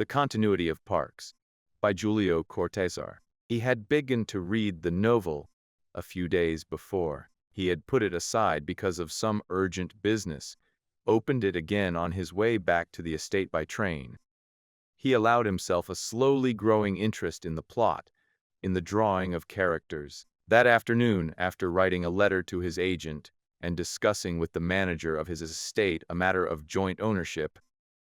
The Continuity of Parks, by Julio Cortázar. He had begun to read the novel a few days before. He had put it aside because of some urgent business, opened it again on his way back to the estate by train. He allowed himself a slowly growing interest in the plot, in the drawing of characters. That afternoon, after writing a letter to his agent and discussing with the manager of his estate a matter of joint ownership,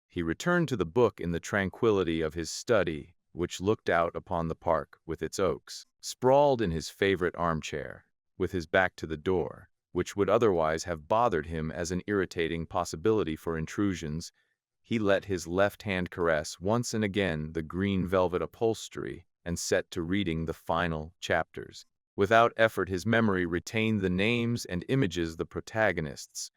he returned to the book in the tranquility of his study, which looked out upon the park with its oaks. Sprawled in his favorite armchair, with his back to the door, which would otherwise have bothered him as an irritating possibility for intrusions, he let his left hand caress once and again the green velvet upholstery and set to reading the final chapters. Without effort his memory retained the names and images of the protagonists.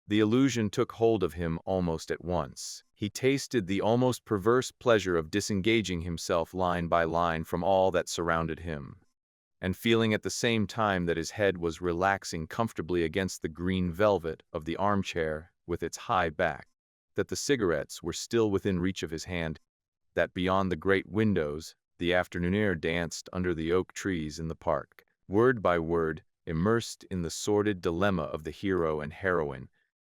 The illusion took hold of him almost at once. He tasted the almost perverse pleasure of disengaging himself line by line from all that surrounded him, and feeling at the same time that his head was relaxing comfortably against the green velvet of the armchair with its high back, that the cigarettes were still within reach of his hand, that beyond the great windows the afternoon air danced under the oak trees in the park. Word by word, immersed in the sordid dilemma of the hero and heroine,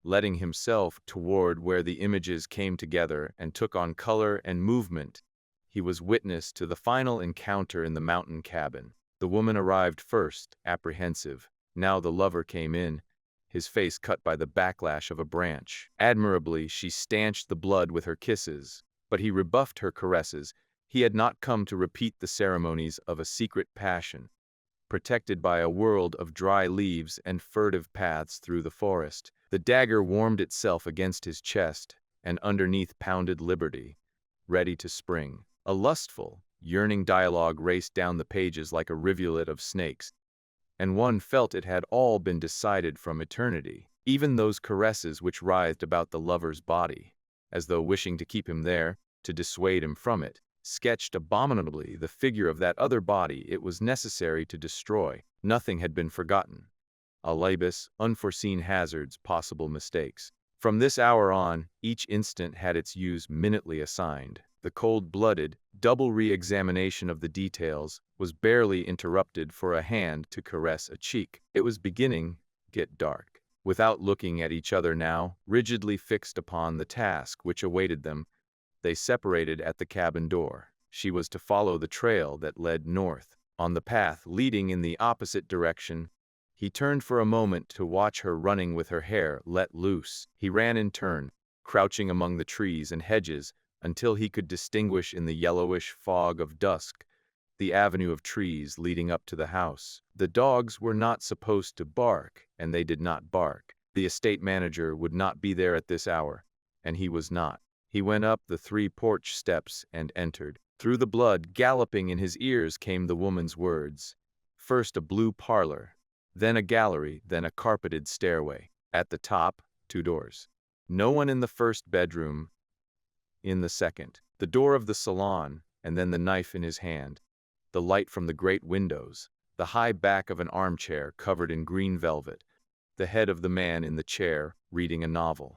letting himself toward where the images came together and took on color and movement, he was witness to the final encounter in the mountain cabin. The woman arrived first, apprehensive. Now the lover came in, his face cut by the backlash of a branch. Admirably, she stanched the blood with her kisses, but he rebuffed her caresses. He had not come to repeat the ceremonies of a secret passion, protected by a world of dry leaves and furtive paths through the forest. The dagger warmed itself against his chest, and underneath pounded liberty, ready to spring. A lustful, yearning dialogue raced down the pages like a rivulet of snakes, and one felt it had all been decided from eternity. Even those caresses which writhed about the lover's body, as though wishing to keep him there, to dissuade him from it, sketched abominably the figure of that other body it was necessary to destroy. Nothing had been forgotten. Alibis, unforeseen hazards, possible mistakes. From this hour on, each instant had its use minutely assigned. The cold-blooded, double re-examination of the details was barely interrupted for a hand to caress a cheek. It was beginning to get dark. Without looking at each other now, rigidly fixed upon the task which awaited them, they separated at the cabin door. She was to follow the trail that led north. On the path leading in the opposite direction, he turned for a moment to watch her running with her hair let loose. He ran in turn, crouching among the trees and hedges until he could distinguish in the yellowish fog of dusk the avenue of trees leading up to the house. The dogs were not supposed to bark, and they did not bark. The estate manager would not be there at this hour, and he was not. He went up the 3 porch steps and entered. Through the blood galloping in his ears came the woman's words. First a blue parlor, then a gallery, then a carpeted stairway. At the top, 2 doors. No one in the first bedroom. In the second, the door of the salon, and then the knife in his hand, the light from the great windows, the high back of an armchair covered in green velvet, the head of the man in the chair reading a novel.